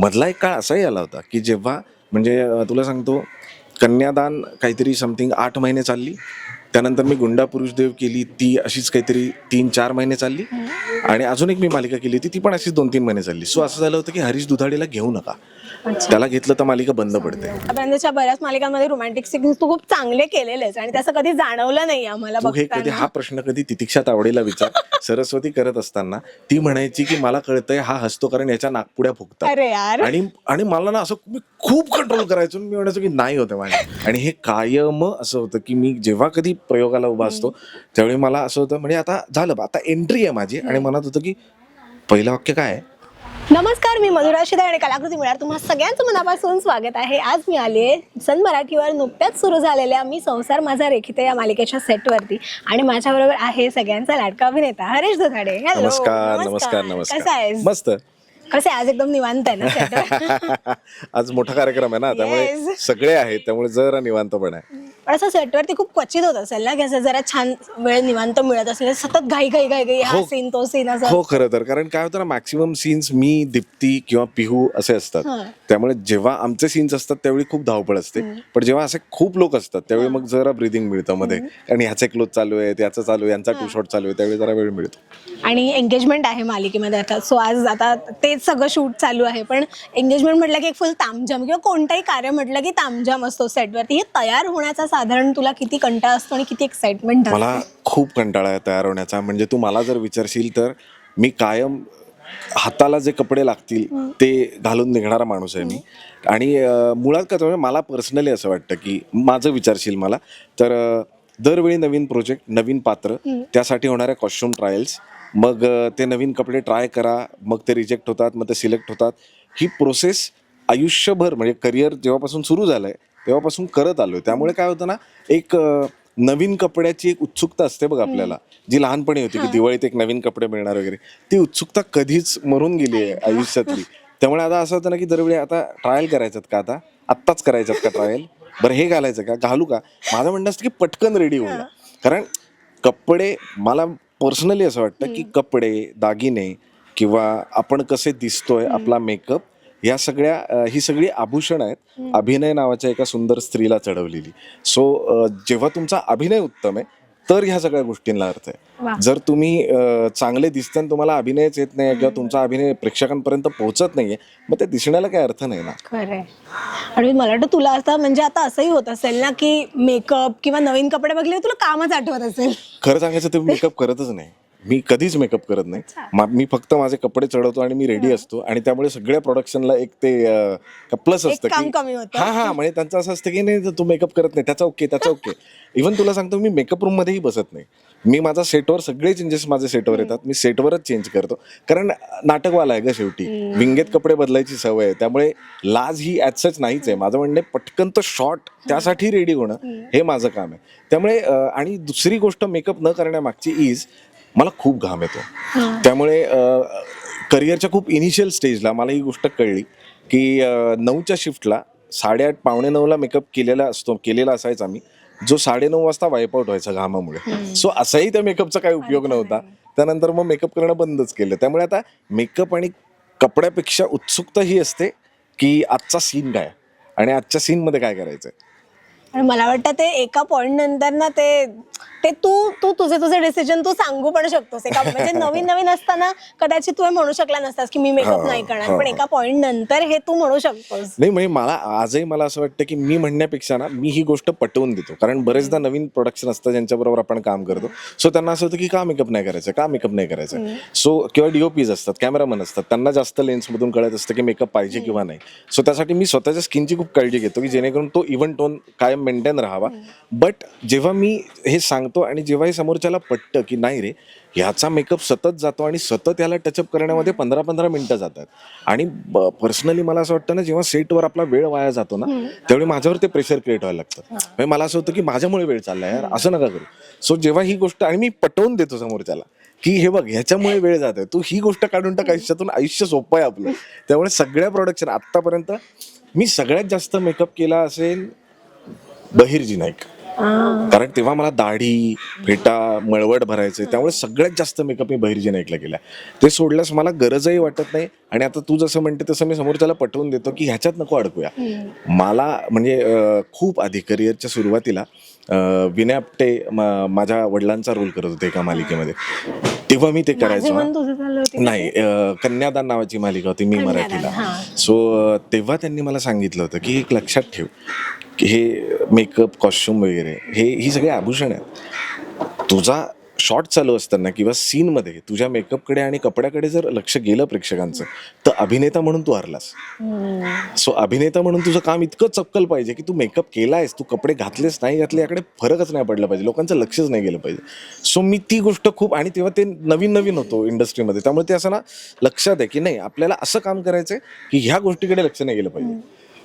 मधला एक काळ असाही आला होता की जेव्हा म्हणजे तुला सांगतो, कन्यादान काहीतरी समथिंग 8 महिने चालली. त्यानंतर मी गुंडा पुरुष देव केली, ती अशीच काहीतरी 3-4 महिने चालली. आणि अजून एक मी मालिका केली होती, ती पण अशीच 2-3 महिने चालली. सो असं झालं होतं की हरीश दुधाडेला घेऊ नका, त्याला घेतलं तर मालिका बंद पडते. आतापर्यंतच्या बऱ्याच मालिकांमध्ये रोमॅन्टिक सीन्स तू खूप चांगले केलेलेस आणि त्याचं कधी जाणवलं नाही आम्हाला तू हे कधी हा प्रश्न कधी तितिक्षा तावडेला विचार. सरस्वती करत असताना ती म्हणायची की मला कळतंय हा हसतो कारण याच्या नाकपुड्या फुगतात. अरे यार. आणि मला ना असं मी खूप कंट्रोल करायचो. मी म्हणायचो की नाही होतं माझ्या. आणि हे कायम असं होतं की मी जेव्हा कधी प्रयोगाला उभा असतो त्यावेळी मला असं होतं म्हणजे आता झालं बा, आता एंट्री आहे माझी. आणि मनात होतं की पहिलं वाक्य काय आहे. नमस्कार, मी मधुरा शिदे आणि कलाकृती मिळणार तुम्हा सगळ्यांचं मनापासून स्वागत आहे. आज मी आली आहे सन मराठीवर नुकत्याच सुरू झालेल्या मी संसार माझा रेखिते या मालिकेच्या सेटवरती आणि माझ्याबरोबर आहे सगळ्यांचा लाडका अभिनेता हरीश दुधाडे. हॅलो. नमस्कार नमस्कार नमस्कार. कसा आहेस? मस्त. कसे आज एकदम निवांत आहे ना सेटवर? आज मोठा कार्यक्रम आहे ना, त्यामुळे सगळे आहेत, त्यामुळे जरा निवांतपण आहे. पण असं सेटवरती खूप क्वचित होत असेल ना की असं जरा छान वेळ निवांत मिळत असेल, सतत घाई घाई घाई घाई हा सीन तो सीन असं. हो, खरं तर कारण काय होतं ना, मॅक्सिमम सीन्स मी, दीप्ती किंवा पिहू असे असतात. त्यामुळे जेव्हा आमचे सीन्स असतात त्यावेळी खूप धावपळ असते. पण जेव्हा असे खूप लोक असतात त्यावेळी मग जरा ब्रिदिंग मिळतं मध्ये. आणि ह्याचे क्लोज चालू आहे, त्याचं चालू आहे, यांचा 2 शॉट चालू आहे, त्यावेळी जरा वेळ मिळतो. आणि एंगेजमेंट आहे मालिकेमध्ये आता. सो आज आता तेच सगळं शूट चालू आहे. पण एंगेजमेंट म्हटलं की एक फुल तामझाम किंवा कोणताही कार्य म्हटलं की तामझाम असतो सेटवरती. हे तयार होण्याचा साधारण तुला किती कंटाळा असतो आणि किती एक्साइटमेंट असते? मला खूप कंटाळा आहे तयार होण्याचा. म्हणजे तू मला जर विचारशील तर मी कायम हाताला जे कपडे लागतील ते घालून निघणारा माणूस आहे मी. आणि मुळात कसं म्हणजे मला पर्सनली असं वाटतं की माझं विचारशील मला तर दरवेळी नवीन प्रोजेक्ट, नवीन पात्र, त्यासाठी होणाऱ्या कॉस्ट्युम ट्रायल्स, मग ते नवीन कपडे ट्राय करा, मग ते रिजेक्ट होतात, मग ते सिलेक्ट होतात. ही प्रोसेस आयुष्यभर म्हणजे करिअर जेव्हापासून सुरू झालंय तेव्हापासून करत आलोय. त्यामुळे काय होतं ना, एक नवीन कपड्याची एक उत्सुकता असते बघ आपल्याला, जी लहानपणी होती की दिवाळीत एक नवीन कपडे मिळणार वगैरे. ती उत्सुकता कधीच मरून गेली आहे आयुष्यातली. त्यामुळे आता असं होतं ना की दरवेळी आता ट्रायल करायच्यात का, आत्ताच करायच्यात का ट्रायल, बरं हे घालायचं का, घालू का. माझं म्हणणं असतं की पटकन रेडी होऊया. कारण कपडे, मला पर्सनली असं वाटतं की कपडे, दागिने किंवा आपण कसे दिसतोय, आपला मेकअप, या सगळ्या ही सगळी आभूषण आहेत अभिनय नावाच्या एका सुंदर स्त्रीला चढवलेली. सो जेव्हा तुमचा अभिनय उत्तम आहे तर ह्या सगळ्या गोष्टींना अर्थ आहे. जर तुम्ही चांगले दिसता आणि तुम्हाला अभिनयच येत नाही किंवा तुमचा अभिनय प्रेक्षकांपर्यंत पोहोचत नाहीये, मग ते दिसण्याला काही अर्थ नाही ना. खरंय. आणि मला वाटतं तुला आता म्हणजे आता असंही होत असेल ना की मेकअप किंवा नवीन कपडे बघले तुला कामच आठवत असेल. खरं सांगायचं तर मेकअप करतच नाही मी, कधीच मेकअप करत नाही. मी फक्त माझे कपडे चढवतो आणि मी रेडी असतो. आणि त्यामुळे सगळ्या प्रोडक्शनला एक ते प्लस असतं की हा म्हणजे त्यांचं असं असतं की नाही तू मेकअप करत नाही, त्याचा ओके. इव्हन तुला सांगतो मी मेकअप रूम मध्येही बसत नाही. मी माझा सेटवर सगळे चेंजेस माझे सेटवर येतात, मी सेटवरच चेंज करतो. कारण नाटकवाला आहे ग शेवटी, विंगेत कपडे बदलायची सवय आहे. त्यामुळे लाज ही ॲज सच नाहीच आहे. माझं म्हणणे पटकन तो शॉर्ट त्यासाठी रेडी होणं हे माझं काम आहे. त्यामुळे आणि दुसरी गोष्ट मेकअप न करण्यामागची इज मला खूप घाम येतो. त्यामुळे करिअरच्या खूप इनिशियल स्टेजला मला ही गोष्ट कळली की 9च्या शिफ्टला 8:30 पावणे 9ला मेकअप केलेला असायचा मी, जो 9:30 वाजता वाईपआउट व्हायचा घामामुळे. सो असाही त्या मेकअपचा काही उपयोग नव्हता. त्यानंतर मग मेकअप करणं बंदच केलं. त्यामुळे आता मेकअप आणि कपड्यापेक्षा उत्सुकता ही असते की आजचा सीन काय आणि आजच्या सीनमध्ये काय करायचंय. आणि मला वाटतं ते एका पॉइंट नंतर ना ते तू तुझे डिसिजन तू सांगू पण शकतोस. एका म्हणजे नवीन असताना कदाचित तू हे म्हणू शकला नसतास की मी मेकअप नाही करणार, पण एका पॉइंट नंतर हे तू म्हणू शकतोस. नाही म्हणजे आजही मला असं वाटतं की मी म्हणण्यापेक्षा ना मी ही गोष्ट पटवून देतो. कारण बरेचदा नवीन प्रोडक्शन असतं ज्यांच्याबरोबर आपण काम करतो. सो त्यांना असं होतं की का मेकअप नाही करायचं. सो किंवा डीओपीज असतात, कॅमेरामन असतात, त्यांना जास्त लेन्समधून कळत असतं की मेकअप पाहिजे किंवा नाही. सो त्यासाठी मी स्वतःच्या स्किनची खूप काळजी घेतो की जेणेकरून तो इव्हन टोन कायम मेंटेन राहावा. बट जेव्हा मी हे सांगतो आणि जेव्हा हे समोरच्याला पटतं की नाही रे ह्याचा मेकअप सतत जातो आणि सतत याला टचअप करण्यामध्ये 15-15 मिनिटं जातात. आणि पर्सनली मला असं वाटतं ना, जेव्हा सेटवर आपला वेळ वाया जातो ना त्यावेळी माझ्यावर ते प्रेशर क्रिएट व्हायला लागतं. म्हणजे मला असं होतं की माझ्यामुळे वेळ चाललाय यार, असं नका करू. सो जेव्हा ही गोष्ट, आणि मी पटवून देतो समोरच्याला की हे बघ ह्याच्यामुळे वेळ जातोय, तू ही गोष्ट काढून टाक आयुष्यातून, आयुष्य सोपं आहे आपलं. त्यामुळे सगळ्या प्रोडक्शन आतापर्यंत मी सगळ्यात जास्त मेकअप केला असेल बहिर्जी नाईक. कारण तेव्हा मला दाढी फेटा मळवट भरायचे, त्यामुळे सगळ्यात जास्त मेकअप मी बहिर्जी नाईकला केला. ते सोडल्यास मला गरजही वाटत नाही. आणि आता तू जसं म्हणते तसं मी समोरच्याला पटवून देतो की ह्याच्यात नको अडकूया. मला म्हणजे खूप आधी करिअरच्या सुरुवातीला विनय आपटे माझ्या वडिलांचा रोल करत होते एका मालिकेमध्ये, तेव्हा मी ते करायचो. नाही, कन्यादान नावाची मालिका होती मी मराठीला. सो तेव्हा त्यांनी मला सांगितलं होतं की एक लक्षात ठेव की हे मेकअप कॉस्ट्युम वगैरे ही सगळी आभूषण आहेत. तुझा शॉट चालू असताना किंवा सीनमध्ये तुझ्या मेकअपकडे आणि कपड्याकडे जर लक्ष गेलं प्रेक्षकांचं, तर अभिनेता म्हणून तू हरलास. सो अभिनेता म्हणून तुझं काम इतकं चपकल पाहिजे की तू मेकअप केलायस, तू कपडे घातलेस नाही घातले याकडे फरकच नाही पडला पाहिजे, लोकांचं लक्षच नाही गेलं पाहिजे. सो मी ती गोष्ट खूप, आणि तेव्हा ते नवीन नवीन होतो इंडस्ट्रीमध्ये, त्यामुळे ते असं ना लक्षात आहे की नाही आपल्याला असं काम करायचंय की ह्या गोष्टीकडे लक्ष नाही गेलं पाहिजे.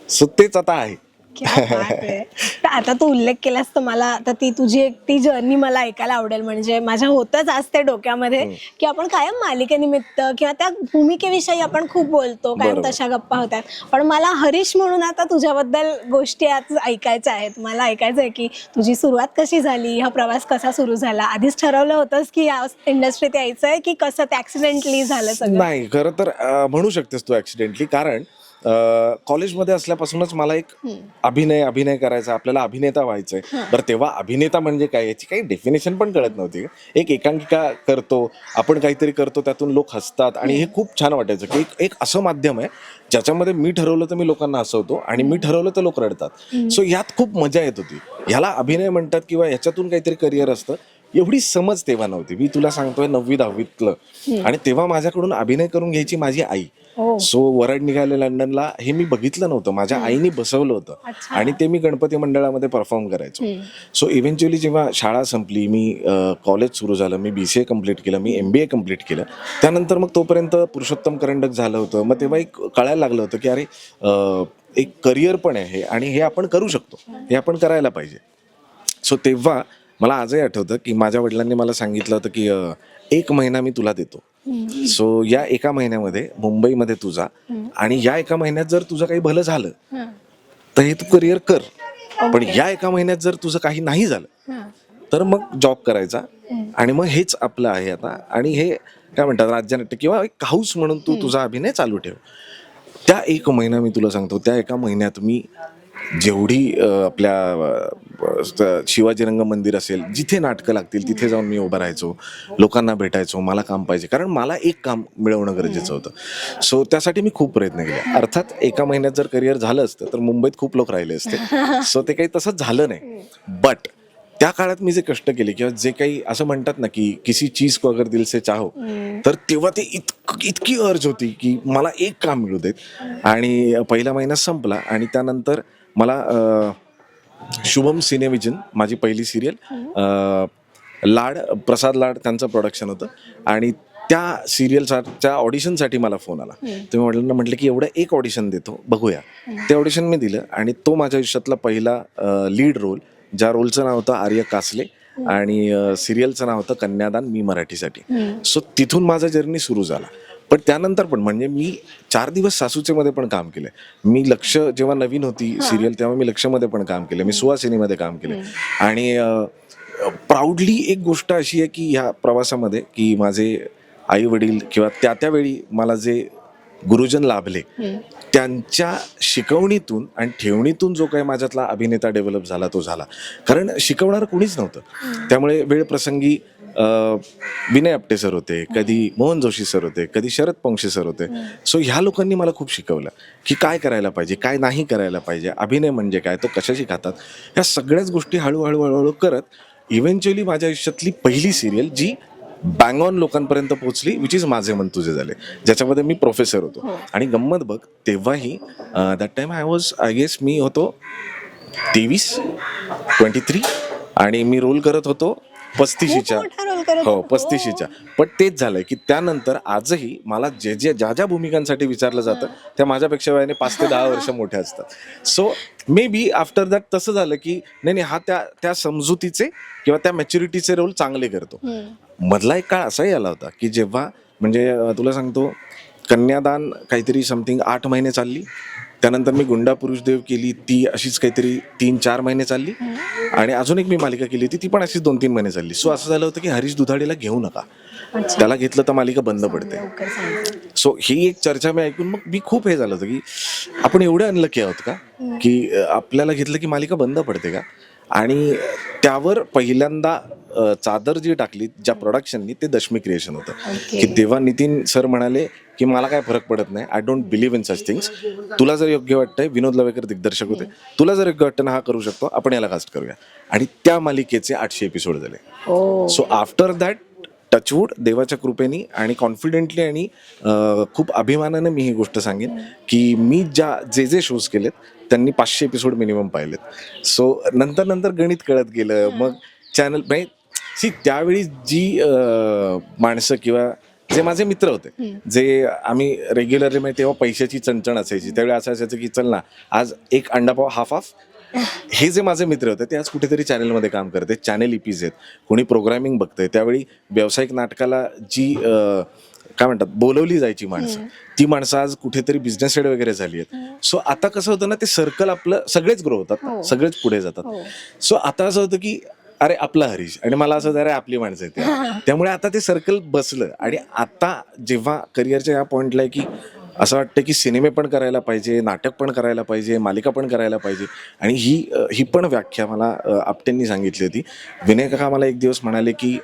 सो तेच आता आहे. तर आता तू उल्लेख केलास तर मला आता ती तुझी एक ती जर्नी मला ऐकायला आवडेल. म्हणजे माझ्या होतच असते डोक्यामध्ये की आपण कायम मालिकेनिमित्त किंवा त्या भूमिकेविषयी आपण खूप बोलतो, कायम तशा गप्पा होतात. पण मला हरीश म्हणून आता तुझ्याबद्दल गोष्टी आज ऐकायच्या आहेत. मला ऐकायचं आहे की तुझी सुरुवात कशी झाली, हा प्रवास कसा सुरू झाला, आधीच ठरवलं होतंस की या इंडस्ट्रीत यायचंय की कसं ते ऍक्सिडेंटली झालं सगळं? नाही, खरं तर म्हणू शकतेस तू ऍक्सिडेंटली, कारण कॉलेजमध्ये असल्यापासूनच मला एक अभिनय करायचा, आपल्याला अभिनेता व्हायचंय. तर तेव्हा अभिनेता म्हणजे काय याची काही डेफिनेशन पण कळत नव्हती. एक एकांकिका करतो आपण, काहीतरी करतो, त्यातून लोक हसतात आणि हे खूप छान वाटायचं की एक असं माध्यम आहे ज्याच्यामध्ये मी ठरवलं तर मी लोकांना हसवतो आणि मी ठरवलं तर लोक रडतात. सो यात खूप मजा येत होती. ह्याला अभिनय म्हणतात किंवा ह्याच्यातून काहीतरी करिअर असतं, एवढी समज तेव्हा नव्हती. मी तुला सांगतोय 9वी-10वीतलं, आणि तेव्हा माझ्याकडून अभिनय करून घ्यायची माझी आई. सो वरड निघाले लंडनला हे मी बघितलं नव्हतं, माझ्या आईने बसवलं होतं आणि ते मी गणपती मंडळामध्ये परफॉर्म करायचो. सो इव्हेंच्युअली जेव्हा शाळा संपली, मी कॉलेज सुरू झालं, मी BCA कम्प्लीट केलं, मी MBA कम्प्लीट केलं. त्यानंतर मग तोपर्यंत पुरुषोत्तम करंडक झालं होतं. मग तेव्हा एक कळायला लागलं होतं की अरे एक करिअर पण आहे आणि हे आपण करू शकतो, हे आपण करायला पाहिजे. सो तेव्हा मला आजही आठवतं की माझ्या वडिलांनी मला सांगितलं होतं की 1 महिना मी तुला देतो. सो या 1 महिन्यामध्ये मुंबईमध्ये तुझा, आणि या 1 महिन्यात जर तुझं काही भलं झालं तर हे तू करिअर कर, पण या 1 महिन्यात जर तुझं काही नाही झालं तर मग जॉब करायचा, आणि मग हेच आपलं आहे आता. आणि हे काय म्हणतात राज्यनाट्य किंवा एक हाऊस म्हणून तू तुझा अभिनय चालू ठेव. त्या 1 महिना मी तुला सांगतो, त्या 1 महिन्यात मी जेवढी आपल्या शिवाजी रंग मंदिर असेल, जिथे नाटकं लागतील तिथे जाऊन मी उभं राहायचो, लोकांना भेटायचो. मला काम पाहिजे, कारण मला एक काम मिळवणं गरजेचं होतं. सो त्यासाठी मी खूप प्रयत्न केले. अर्थात 1 महिन्यात जर करिअर झालं असतं तर मुंबईत खूप लोक राहिले असते. सो ते काही तसंच झालं नाही. बट त्या काळात मी जे कष्ट केले किंवा जे काही असं म्हणतात ना की किसी चीज को अगर दिल से चाहो, तर तेव्हा ते इतकी अर्ज होती की मला एक काम मिळू देत. आणि पहिला महिना संपला आणि त्यानंतर मला शुभम सिनेविजन, माझी पहिली सिरियल, प्रसाद लाड त्यांचं प्रोडक्शन होतं, आणि त्या सिरियलच्या ऑडिशनसाठी मला फोन आला. तर मी वडिलांना म्हटलं की एवढं एक ऑडिशन देतो, बघूया. ते ऑडिशन मी दिलं आणि तो माझ्या आयुष्यातला पहिला लीड रोल, ज्या रोलचं नाव होतं आर्य कासले आणि सिरियलचं नाव होतं कन्यादान मी मराठीसाठी. सो तिथून माझा जर्नी सुरू झाला. पण त्यानंतर पण म्हणजे मी 4 दिवस सासूचेमध्ये पण काम केलंय. मी लक्ष जेव्हा नवीन होती सिरियल तेव्हा मी लक्षमध्ये पण काम केलं, मी सुहासिनीमध्ये काम केलं. आणि प्राऊडली एक गोष्ट अशी आहे की ह्या प्रवासामध्ये की माझे आई वडील किंवा त्यावेळी मला जे गुरुजन लाभले, त्यांच्या शिकवणीतून आणि ठेवणीतून जो काही माझ्यातला अभिनेता डेव्हलप झाला तो झाला. कारण शिकवणारं कोणीच नव्हतं. त्यामुळे वेळ प्रसंगी विनय आपटे सर होते, कधी मोहन जोशी सर होते, कधी शरद पंक्षी सर होते. सो ह्या लोकांनी मला खूप शिकवलं की काय करायला पाहिजे, काय नाही करायला पाहिजे, अभिनय म्हणजे काय, तो कशाशी खातात, ह्या सगळ्याच गोष्टी हळूहळू करत इव्हेंच्युअली माझ्या आयुष्यातली पहिली सिरियल जी बँग ऑन लोकांपर्यंत पोहोचली, विच इज माझे मन तुझे झाले, ज्याच्यामध्ये मी प्रोफेसर होतो. आणि गंमत बघ, तेव्हाही दॅट टाइम आय गेस मी होतो 23 आणि मी रोल करत होतो 35च्या. हो, 35च्या. पण तेच झालंय की त्यानंतर आजही मला ज्या भूमिकांसाठी विचारलं जातं त्या माझ्यापेक्षा वयाने 5 ते 10 वर्ष मोठ्या असतात. So may be after that तसं झालं की नाही हा त्या समजुतीचे किंवा त्या मॅच्युरिटीचे रोल चांगले करतो. मधला एक काळ असाही आला होता की जेव्हा म्हणजे तुला सांगतो, कन्यादान काहीतरी समथिंग 8 महिने चालली, त्यानंतर मी गुंडा पुरुष देव केली, ती अशीच काहीतरी 3-4 महिने चालली. आणि अजून एक मी मालिका केली होती, ती पण अशीच 2-3 महिने चालली. सो असं झालं होतं की हरीश दुधाडेला घेऊ नका, त्याला घेतलं तर मालिका बंद पडते. लवकर सांगा. सो ही एक चर्चा मी ऐकून मग मी खूप हे झालं होतं की आपण एवढे अनलकी आहोत का की आपल्याला घेतलं की मालिका बंद पडते का. आणि त्यावर पहिल्यांदा चादर जी टाकली ज्या प्रोडक्शननी, ते दशमी क्रिएशन होतं. की तेव्हा नितीन सर म्हणाले की मला काय फरक पडत नाही, I don't believe in such things. तुला जर योग्य वाटतंय, विनोद लवेकर दिग्दर्शक होते, तुला जर योग्य वाटतं ना हा करू शकतो, आपण याला कास्ट करूया. आणि त्या मालिकेचे 800 एपिसोड झाले. सो आफ्टर दॅट टचवूड देवाच्या कृपेने आणि कॉन्फिडेंटली आणि खूप अभिमानाने मी ही गोष्ट सांगेन की मी जे शोज केलेत त्यांनी 500 एपिसोड मिनिमम पाहिलेत. सो नंतर गणित कळत गेलं. मग चॅनल त्यावेळी जी माणसं किंवा जे माझे मित्र होते, जे आम्ही रेग्युलरली तेव्हा पैशाची चणचण असायची, त्यावेळी असं असायचं की चल ना आज एक अंडापाव हाफ ऑफ. हे जे माझे मित्र होते ते आज कुठेतरी चॅनलमध्ये काम करते, चॅनल इपीज आहेत, कोणी प्रोग्रामिंग बघतंय. त्यावेळी व्यावसायिक नाटकाला जी काय म्हणतात बोलवली जायची माणसं, ती माणसं आज कुठेतरी बिझनेस हेड वगैरे झाली आहेत. सो आता कसं होतं ना, ते सर्कल आपलं सगळेच ग्रो होतात, सगळेच पुढे जातात. सो आता असं होतं की अरे आपला हरीश, आणि मला असं अरे आपली माणसं आहेत. त्यामुळे आता ते सर्कल बसलं. आणि आता जेव्हा करिअरच्या या पॉईंटला आहे की असं वाटतं की सिनेमे पण करायला पाहिजे, नाटक पण करायला पाहिजे, मालिका पण करायला पाहिजे. आणि ही पण व्याख्या मला आपटेंनी सांगितली होती. विनय काका मला एक दिवस म्हणाले की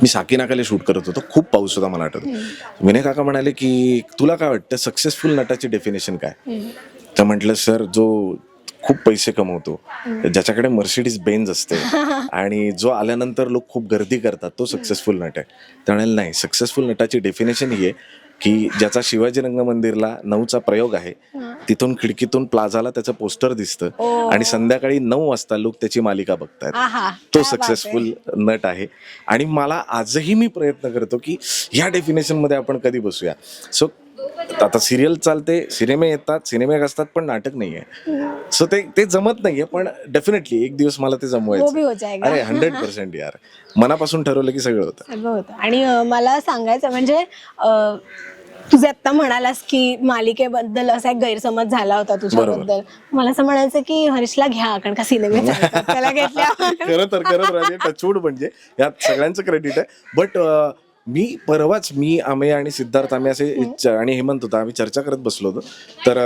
मी साकीनाकाला शूट करत होतो, खूप पाऊस होता मला आठवतं. विनय काका म्हणाले की तुला काय वाटतं सक्सेसफुल नटाची डेफिनेशन काय. तर म्हटलं सर, जो खूप पैसे कमवतो, ज्याच्याकडे मर्सिडीज बेंज असते आणि जो आल्यानंतर लोक खूप गर्दी करतात, तो सक्सेसफुल नट आहे. त्यामुळे नाही, सक्सेसफुल नटाची डेफिनेशन ही आहे की ज्याचा शिवाजी रंगमंदिरला 9चा प्रयोग आहे, तिथून खिडकीतून प्लाझाला त्याचं पोस्टर दिसतं आणि संध्याकाळी 9 वाजता लोक त्याची मालिका बघतात, तो सक्सेसफुल नट आहे. आणि मला आजही मी प्रयत्न करतो की ह्या डेफिनेशन मध्ये आपण कधी बसूया. सो आता सिरियल चालते, सिनेमे येतात, सिनेमे असतात, पण नाटक नाहीये. सो ते जमत नाहीये, पण डेफिनेटली एक दिवस मला ते जमवायचं. अरे 100% यार, मनापासून ठरवलं की सगळं होतं. आणि मला सांगायचं म्हणजे तुझे आता म्हणालास की मालिकेबद्दल असा एक गैरसमज झाला होता तुझ्याबद्दल. मला असं म्हणायचं की हरीशला घ्या, कारण का सिनेमे त्याला घेतल्या. खरं तर टचवूड म्हणजे यात सगळ्यांचं क्रेडिट आहे. बट मी आम्ही आणि सिद्धार्थ आम्ही असे आणि हेमंत होता, आम्ही चर्चा करत बसलो होतो. तर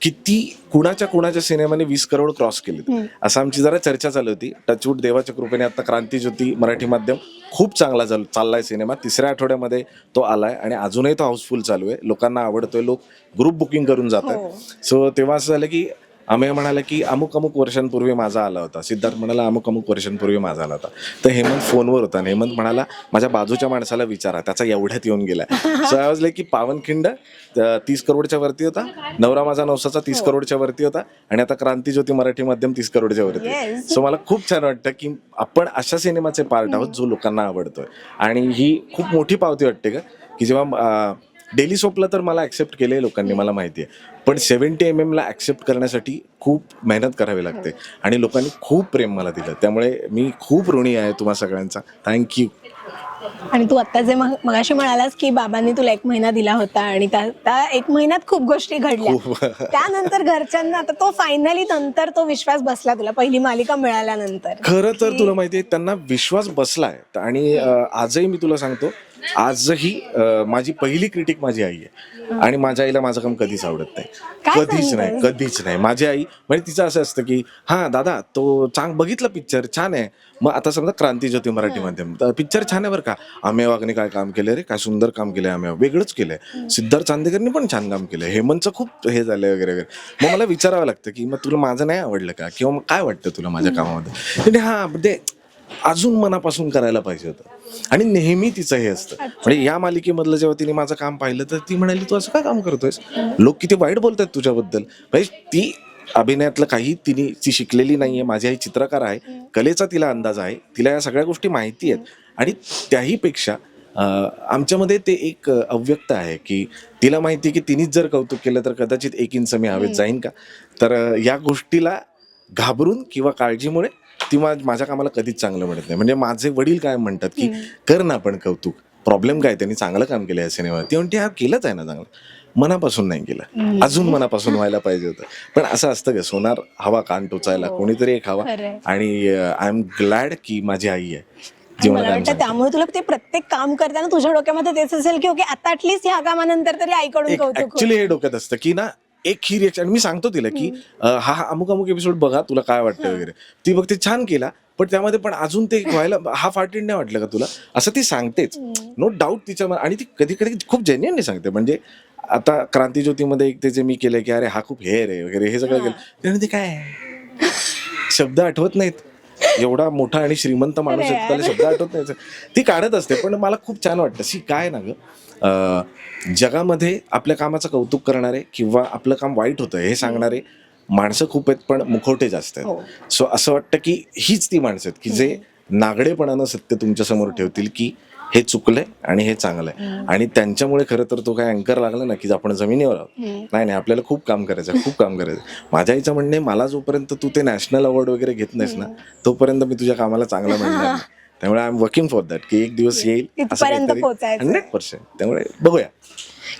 किती कुणाच्या सिनेमाने 20 करोड क्रॉस केले, असं आमची जरा चर्चा चालू होती. टचवूड देवाच्या कृपेने आता क्रांतीज्योती मराठी माध्यम खूप चांगला चाललाय सिनेमा. 3ऱ्या आठवड्यामध्ये तो आलाय आणि अजूनही तो हाऊसफुल चालू आहे, लोकांना आवडतोय, लोक ग्रुप बुकिंग करून जात आहेत. सो तेव्हा असं झालं की आम्ही म्हणाला की अमुक वर्षांपूर्वी माझा आला होता, सिद्धार्थ म्हणाला अमुक वर्षांपूर्वी माझा आला होता. तर हेमंत फोनवर होता आणि हेमंत म्हणाला माझ्या बाजूच्या माणसाला विचारा, त्याचा एवढ्यात येऊन गेलाय. सो आय वाज लाईक की पावनखिंड 30 करोडच्या वरती होता, नवरा माझा नवसाचा 30 करोडच्या वरती होता, आणि आता क्रांतीज्योती मराठी माध्यम 30 करोडच्या वरती. सो मला खूप छान वाटतं की आपण अशा सिनेमाचे पार्ट आहोत जो लोकांना आवडतोय. आणि ही खूप मोठी पावती वाटते का की जेव्हा डेली सोपला तर मला ऍक्सेप्ट केलंय लोकांनी, मला माहिती आहे, पण 70 mm ला ऍक्सेप्ट करण्यासाठी खूप मेहनत करावी लागते आणि लोकांनी खूप प्रेम मला दिलं. त्यामुळे मी खूप ऋणी आहे तुम्हा सगळ्यांचा. थँक्यू. आणि तू आता जे मगाशी म्हणालास की बाबांनी तुला 1 महिना दिला होता आणि त्या 1 महिन्यात खूप गोष्टी घडल्या. त्यानंतर घरच्यांना आता तो फायनली नंतर तो विश्वास बसला तुला पहिली मालिका मिळाल्यानंतर. खरं तर तुला माहितीये त्यांना विश्वास बसलाय. आणि आजही मी तुला सांगतो, आजही माझी पहिली क्रिटिक माझी आई आहे आणि माझ्या आईला माझं काम कधीच आवडत नाही, कधीच नाही. माझी आई म्हणजे तिचं असं असतं की हा दादा तो बघितलं पिक्चर छान आहे. मग आता समजा क्रांतीज्योती मराठी माध्यम पिक्चर छान आहे बरं का, अमेय वाघने काय काम केलंय रे, काय सुंदर काम केलंय, अमेय वेगळंच केलंय, सिद्धार्थ चांदेकरनी पण छान काम केलंय, हेमंतचं खूप हे झालंय वगैरे वगैरे. मग मला विचारावं लागतं की मग तुला माझं नाही आवडलं का, किंवा मग काय वाटतं तुला माझ्या कामामध्ये. हा म्हणजे अजून मनापासून करायला पाहिजे होतं. आणि नेहमी तिचं हे असतं. म्हणजे या मालिकेमधलं जेव्हा तिने माझं काम पाहिलं तर ती म्हणाली तू असं काय काम करतोयस, लोक किती वाईट बोलतात तुझ्याबद्दल. म्हणजे ती अभिनयातलं काही ती शिकलेली नाहीये. माझी आई चित्रकार आहे, कलेचा तिला अंदाज आहे, तिला या सगळ्या गोष्टी माहिती आहेत. आणि त्याहीपेक्षा आमच्यामध्ये ते एक अव्यक्त आहे की तिला माहिती आहे की तिनेच जर कौतुक केलं तर कदाचित 1 इंच मी हवेत जाईन का. तर या गोष्टीला घाबरून किंवा काळजीमुळे ती माझ्या कामाला कधीच चांगलं म्हणत नाही. म्हणजे माझे वडील काय म्हणतात की कर ना आपण कौतुक, प्रॉब्लेम काय, त्यांनी चांगलं काम केलं या सिनेमात. ती म्हणते हा केलंच आहे ना चांगलं. मनापासून नाही केलं, अजून मनापासून व्हायला पाहिजे होतं. पण असं असतं का, सोनार हवा कान टोचायला, कोणीतरी एक हवा. खरंय. आणि आय एम ग्लॅड की माझी आई आहे जी आणि मला मला कायम वाटतं सांगते. त्यामुळे तुला ते प्रत्येक काम करताना तुझ्या डोक्यामध्ये तेच असेल की ओके आता ऍटलीस्ट ह्या कामानंतर तरी आईकडून कौतुक ऍक्च्युली हे डोक्यात असतं की ना, एक ही रिएक्शन मी सांगतो तिला की हा अमुक अमुक एपिसोड बघा, तुला काय वाटतं वगैरे. ती बघते छान केला, पण त्यामध्ये पण अजून ते व्हायला हाफ हार्टेड नाही वाटलं का तुला, असं ती सांगतेच. नो डाऊट तिच्या आणि ती कधी कधी खूप जेन्युइनली सांगते. म्हणजे आता क्रांतीज्योतीमध्ये एक ते जे मी केलं की अरे हा खूप हेअर आहे वगैरे, हे सगळं केलं. ते काय आहे? शब्द आठवत नाहीत. एवढा मोठा आणि श्रीमंत माणूस आहे, त्याला शब्द आठवत नाही. ती काढत असते, पण मला खूप छान वाटतं. काय ना ग, जगामध्ये आपल्या कामाचं कौतुक करणारे किंवा आपलं काम वाईट होतं हे सांगणारे माणसं खूप आहेत, पण मुखवटे जास्त आहेत. सो असं वाटतं की हीच ती माणसं आहेत की जे नागडेपणानं सत्य तुमच्या समोर ठेवतील की हे चुकलंय आणि हे चांगलंय. आणि त्यांच्यामुळे खरं तर तो काय अँकर लागला ना की आपण जमिनीवर आहोत. नाही नाही, आपल्याला खूप काम करायचं, खूप काम करायचं. माझ्या आईचं म्हणणे, मला जोपर्यंत तू ते नॅशनल अवॉर्ड वगैरे घेत नाहीस ना, तोपर्यंत मी तुझ्या कामाला चांगला म्हणणार नाही. त्यामुळे I am working for that की एक दिवस येईल असं तिथपर्यंत काहीतरी. पोहोचायचं. 100%. त्यामुळे बघूया.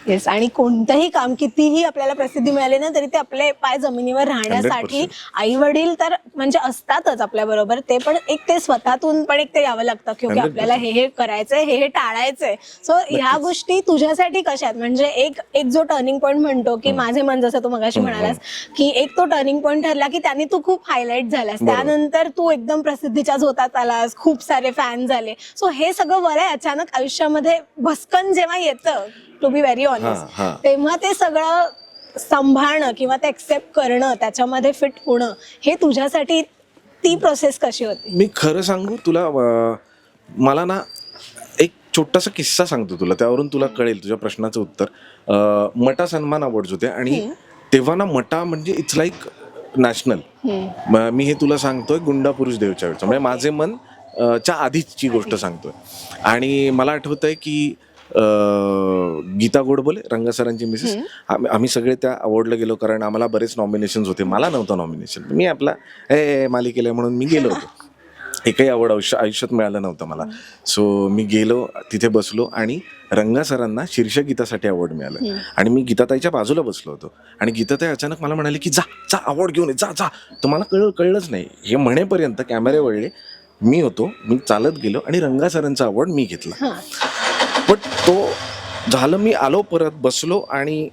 येस. आणि कोणतंही काम कितीही आपल्याला प्रसिद्धी मिळाली ना तरी ते आपले पाय जमिनीवर राहण्यासाठी 100%. आई वडील तर म्हणजे असतातच आपल्या बरोबर. ते पण एक ते स्वतःतून पण एक ते यावं लागतं की ओके 100%. आपल्याला हे करायचंय, हे टाळायचंय. सो ह्या गोष्टी तुझ्यासाठी कशा आहेत? म्हणजे एक जो टर्निंग पॉईंट म्हणतो की माझे मन, जसं तू मगाशी म्हणालास की एक तो टर्निंग पॉईंट ठरला की त्याने तू खूप हायलाइट झालास, त्यानंतर तू एकदम प्रसिद्धीच्या झोतात आलास, खूप सारे फॅन झाले. सो हे सगळं बरं आहे, अचानक आयुष्यामध्ये भस्कन जेव्हा येतं, टू बी व्हेरी ऑनेस्ट, तेव्हा ते सगळं सांभाळणं किंवा ते एक्सेप्ट करणं, त्याच्यामध्ये फिट होणं, हे तुझ्यासाठी ती प्रोसेस कशी होती? मी खरं सांगू तुला, मला ना एक छोटासा किस्सा सांगतो तुला, त्यावरून तुला कळेल तुझ्या प्रश्नाचं उत्तर. मटा सन्मान अवॉर्ड्स होते आणि तेव्हा ना मटा म्हणजे इट्स लाईक नॅशनल. मी हे तुला सांगतोय गुंडा पुरुष देवच्या वेळचं, म्हणजे माझे मन च्या आधीची गोष्ट सांगतोय. आणि मला आठवतंय की गीता गोडबोले, रंगा सरांची मिसेस, आम्ही सगळे त्या अवॉर्डला गेलो, कारण आम्हाला बरेच नॉमिनेशन होते. मला नव्हतं नॉमिनेशन, मी आपला मालिकेला म्हणून मी गेलो होतो. एकही अवॉर्ड आयुष्यात मिळालं नव्हतं मला. सो मी गेलो, तिथे बसलो आणि रंगा सरांना शीर्षक गीतासाठी अवॉर्ड मिळालं. आणि मी गीताताईच्या बाजूला बसलो होतो आणि गीताताई अचानक मला म्हणाले की जा जा अवॉर्ड घेऊन ये, जा जा. तर मला कळलंच नाही. हे म्हणेपर्यंत कॅमेरे वळले, मी चालत गेलो आणि रंगा सरांचा अवॉर्ड मी घेतला. पण तो झालं, मी आलो परत बसलो आणि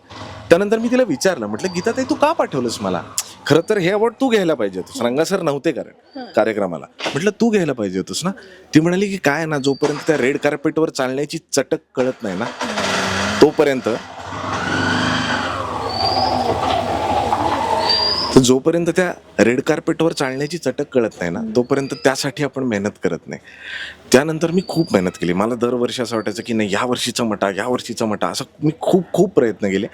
त्यानंतर मी तिला विचारलं, म्हटलं गीताताई तू का पाठवलंस मला? खरं तर हे अवॉर्ड तू घ्यायला पाहिजे होतंस, रंगा सर नव्हते कारण कार्यक्रमाला. म्हटलं तू घ्यायला पाहिजे होतंस ना. ती म्हणाली की काय ना, जोपर्यंत त्या रेड कार्पेटवर चालण्याची चटक कळत नाही ना, जोपर्यंत त्या रेड कार्पेटवर चालण्याची चटक कळत नाही ना, तोपर्यंत त्यासाठी आपण मेहनत करत नाही. त्यानंतर मी खूप मेहनत केली. मला दरवर्षी असं वाटायचं की नाही, या वर्षीचा मटा, असं मी खूप खूप प्रयत्न केले.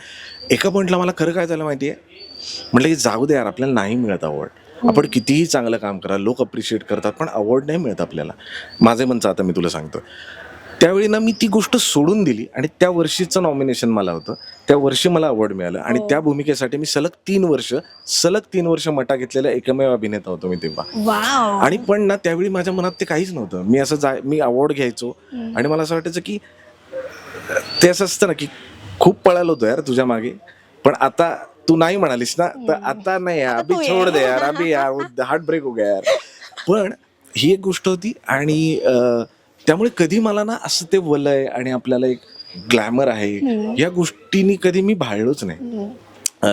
एका पॉईंटला मला खरं काय झालं माहिती आहे, म्हटलं की जाऊ दे यार, आपल्याला नाही मिळत अवॉर्ड. आपण कितीही चांगलं काम करा, लोक अप्रिशिएट करतात, पण अवॉर्ड नाही मिळत आपल्याला. माझे मनचं आता मी तुला सांगतो. त्यावेळी ना मी ती गोष्ट सोडून दिली आणि त्या वर्षीचं नॉमिनेशन मला होतं, त्या वर्षी मला अवॉर्ड मिळालं. आणि त्या भूमिकेसाठी मी सलग 3 वर्ष मटा घेतलेला एकमेव अभिनेता होतो मी तेव्हा. आणि पण ना त्यावेळी माझ्या मनात ते काहीच नव्हतं. मी असं मी अवॉर्ड घ्यायचो आणि मला असं वाटायचं की ते असं असतं ना की खूप पळालो होतो यार तुझ्या मागे, पण आता तू नाही म्हणालीस ना, तर आता नाही यार, अभी छोड दे यार, अभी यार हार्ट ब्रेक हो गया यार. पण ही एक गोष्ट होती. आणि त्यामुळे कधी मला ना असं ते वलय आणि आपल्याला एक ग्लॅमर आहे या गोष्टींनी कधी मी भाळलोच नाही.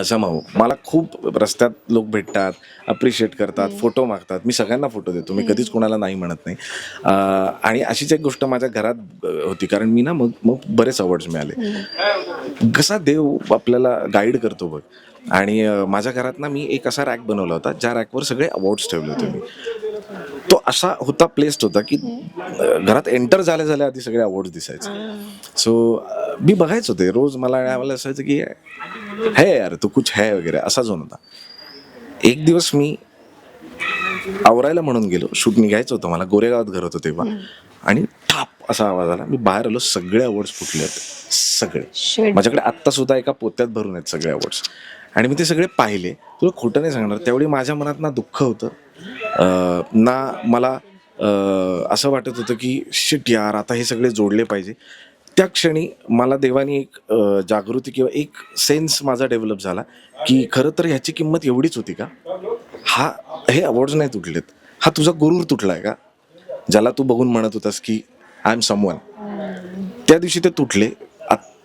समाव मला खूप रस्त्यात लोक भेटतात, अप्रिशिएट करतात, फोटो मागतात. मी सगळ्यांना फोटो देतो, मी कधीच कोणाला नाही म्हणत नाही. आणि अशीच एक गोष्ट माझ्या घरात होती, कारण मी ना मग बरेच अवॉर्ड्स मिळाले. कसा देव आपल्याला गाईड करतो बघ. आणि माझ्या घरात ना मी एक असा रॅक बनवला होता, ज्या रॅकवर सगळे अवॉर्ड्स ठेवले होते मी. तो असा होता, प्लेस्ड होता की घरात एंटर झाल्या आधी सगळे अवॉर्ड्स दिसायचे. सो मी बघायचो ते रोज. मला असायचं की है यार तू कुछ है वगैरे, असा झोन होता. एक दिवस मी आवरायला म्हणून गेलो, शूट निघायचं होतं मला, गोरेगावात घर होतं तेव्हा. आणि ठाप असा आवाज आला. मी बाहेर आलो, सगळे अवॉर्ड्स फुटले आहेत, सगळे. माझ्याकडे आत्ता सुद्धा एका पोत्यात भरून आहेत सगळे अवॉर्ड्स. आणि मी ते सगळे पाहिले. तुला खोटं नाही सांगणार, त्यावेळी माझ्या मनात ना दुःख होतं, ना मला असं वाटत होतं की शिट यार आता हे सगळे जोडले पाहिजे. त्या क्षणी मला देवानी एक जागृती किंवा एक सेन्स माझा डेव्हलप झाला की खरं तर ह्याची किंमत एवढीच होती का. हे अवॉर्ड्स नाही तुटलेत, हा तुझा गुरूर तुटलाय का, ज्याला तू बघून म्हणत होतास की आय एम समवन. त्या दिवशी ते तुटले.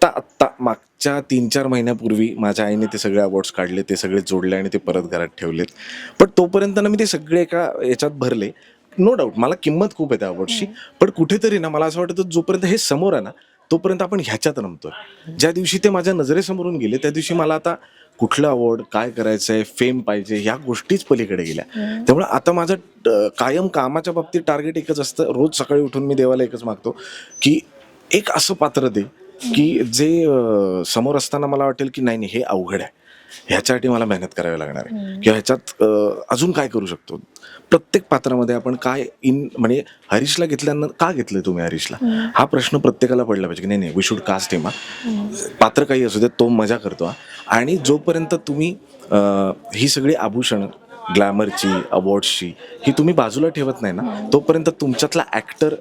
आत्ता मागच्या 3-4 महिन्यापूर्वी माझ्या आईने ते सगळे अवॉर्ड्स काढले, ते सगळे जोडले आणि ते परत घरात ठेवलेत. पण तोपर्यंत ना मी ते सगळे एका याच्यात भरले. नो डाऊट मला किंमत खूप आहे त्या अवॉर्ड्सची, पण कुठेतरी ना मला असं वाटतं जोपर्यंत हे समोर आहे ना तोपर्यंत आपण ह्याच्यात रमतोय. ज्या दिवशी ते माझ्या नजरेसमोरून गेले त्या दिवशी मला आता कुठलं अवॉर्ड, काय करायचंय, फेम पाहिजे, ह्या गोष्टीच पलीकडे गेल्या. त्यामुळे आता माझं कायम कामाच्या बाबतीत टार्गेट एकच असतं. रोज सकाळी उठून मी देवाला एकच मागतो की एक असं पात्र दे की जे समोर असताना मला वाटेल की नाही हे अवघड आहे, ह्याच्यासाठी मला मेहनत करावी लागणार आहे किंवा ह्याच्यात अजून काय करू शकतो. प्रत्येक पात्रामध्ये आपण काय म्हणजे हरीशला घेतल्यानंतर का घेतलंय तुम्ही हरीशला, हा प्रश्न प्रत्येकाला पडला पाहिजे की नाही वी शुड कास्ट हिम. पात्र काही असू दे तो मजा करतो. आणि जोपर्यंत तुम्ही ही सगळी आभूषणं ग्लॅमरची, अवॉर्ड्सची ही तुम्ही बाजूला ठेवत नाही ना तोपर्यंत तुमच्यातला ॲक्टर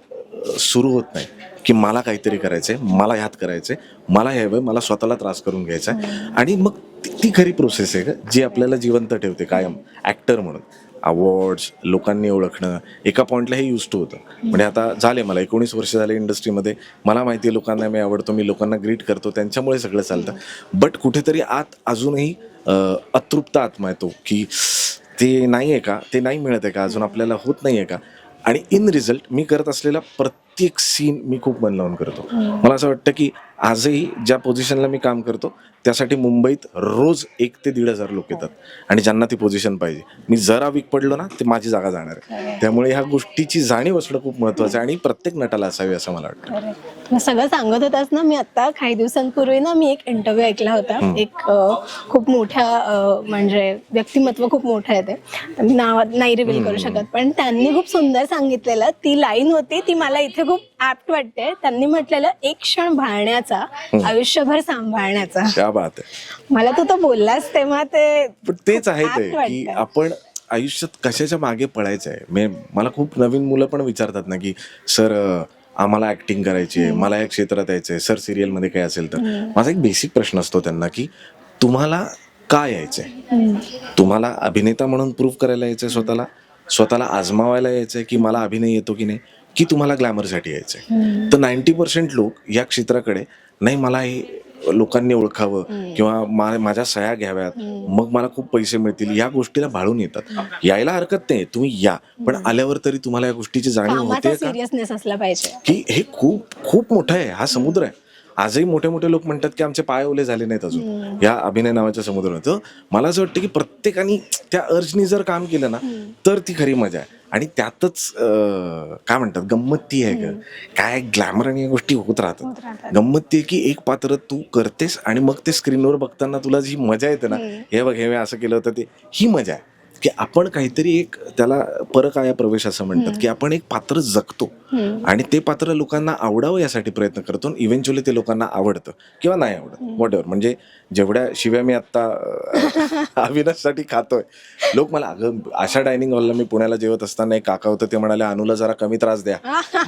सुरू होत नाही की मला काहीतरी करायचंय, मला ह्यात करायचंय, मला हे हवंय, मला स्वतःला त्रास करून घ्यायचा आहे. आणि मग ती खरी प्रोसेस आहे जी आपल्याला जिवंत ठेवते कायम ॲक्टर म्हणून. अवॉर्ड्स, लोकांनी ओळखणं, एका पॉईंटला हे युज टू होतं. म्हणजे आता झाले मला 19 वर्ष झाले इंडस्ट्रीमध्ये, मला माहिती आहे लोकांना मी आवडतो, मी लोकांना ग्रीट करतो, त्यांच्यामुळे सगळं चालतं. बट कुठेतरी आत अजूनही अतृप्त आत्मा येतो की ते नाही आहे का, ते नाही मिळत आहे का, अजून आपल्याला होत नाही आहे का. आणि इन रिझल्ट मी करत असलेला प्रत्येक सीन मी खूप मन लावून करतो. मला असं वाटतं की आजही ज्या पोझिशनला मी काम करतो त्यासाठी मुंबईत रोज 1,000 ते 1,500 लोक येतात आणि ज्यांना ती पोझिशन पाहिजे. मी जरा वीक पडलो ना ते माझी जागा जाणार आहे. त्यामुळे ह्या गोष्टीची जाणीव असणं खूप महत्त्वाचं आहे आणि प्रत्येक नटाला असावी असं मला वाटतं. तू सगळं सांगत होतास ना, मी आता काही दिवसांपूर्वी ना मी एक इंटरव्ह्यू ऐकला होता. एक खूप मोठ्या म्हणजे व्यक्तिमत्व खूप मोठं आहे ते, तर मी नाव नाही रिव्हील करू शकत, पण त्यांनी खूप सुंदर सांगितलेलं. ती लाईन होती ती मला इथे खूप ऍप्ट वाटते. त्यांनी म्हटलेलं एक क्षण भाळण्याचा आयुष्यभर सांभाळण्याचा. क्या बात आहे. मला तू तर बोललास तेव्हा ते पण तेच आहे खूप ते apt की वाटतं. आपण आयुष्यात कशाच्या मागे पळायचं आहे. मला खूप नवीन मुलं पण विचारतात ना की सर आम्हाला ऍक्टिंग करायची आहे, मला या क्षेत्रात यायचं आहे, सर सिरियलमध्ये काय असेल तर. माझा एक बेसिक प्रश्न असतो त्यांना की तुम्हाला काय यायचंय, तुम्हाला अभिनेता म्हणून प्रूव्ह करायला यायचंय, स्वतःला आजमावायला यायचंय की मला अभिनय येतो की नाही, की तुम्हाला ग्लॅमरसाठी यायचंय. तर 90% लोक या क्षेत्राकडे नाही मला हे लोकांनी ओळखावं किंवा माझ्या सह्या घ्याव्यात मग मला खूप पैसे मिळतील या गोष्टीला भाळून येतात. यायला हरकत नाही, तुम्ही या, पण आल्यावर तरी तुम्हाला या गोष्टीची जाणीव कामाचा होते का सिरियसनेस असला पाहिजे की हे खूप खूप मोठं आहे, हा समुद्र आहे. आजही मोठे मोठे लोक म्हणतात की आमचे पाय ओले झाले नाहीत अजून या अभिनय नावाच्या समुद्रात. मला असं वाटतं की प्रत्येकाने त्या अर्जनी जर काम केलं ना तर ती खरी मजा आहे. आणि त्यातच काय म्हणतात गंमत ती आहे का काय, ग्लॅमर आणि या गोष्टी होत राहतात. गंमत ती आहे की एक पात्र तू करतेस आणि मग ते स्क्रीनवर बघताना तुला जी मजा येते ना, हे बघ हे असं केलं होतं, ते ही मजा आहे की आपण काहीतरी एक त्याला परकाया प्रवेश असं म्हणतात की आपण एक पात्र जगतो आणि ते पात्र लोकांना आवडावं यासाठी प्रयत्न करतो. इव्हेंच्युअली ते लोकांना आवडतं किंवा नाही आवडत, व्हॉटएव्हर. म्हणजे जेवढ्या शिव्या मी आता अविनाशसाठी खातोय, लोक मला अगं अशा डायनिंग हॉलला मी पुण्याला जेवत असताना एक काका होतं, ते म्हणाले अनुला जरा कमी त्रास द्या,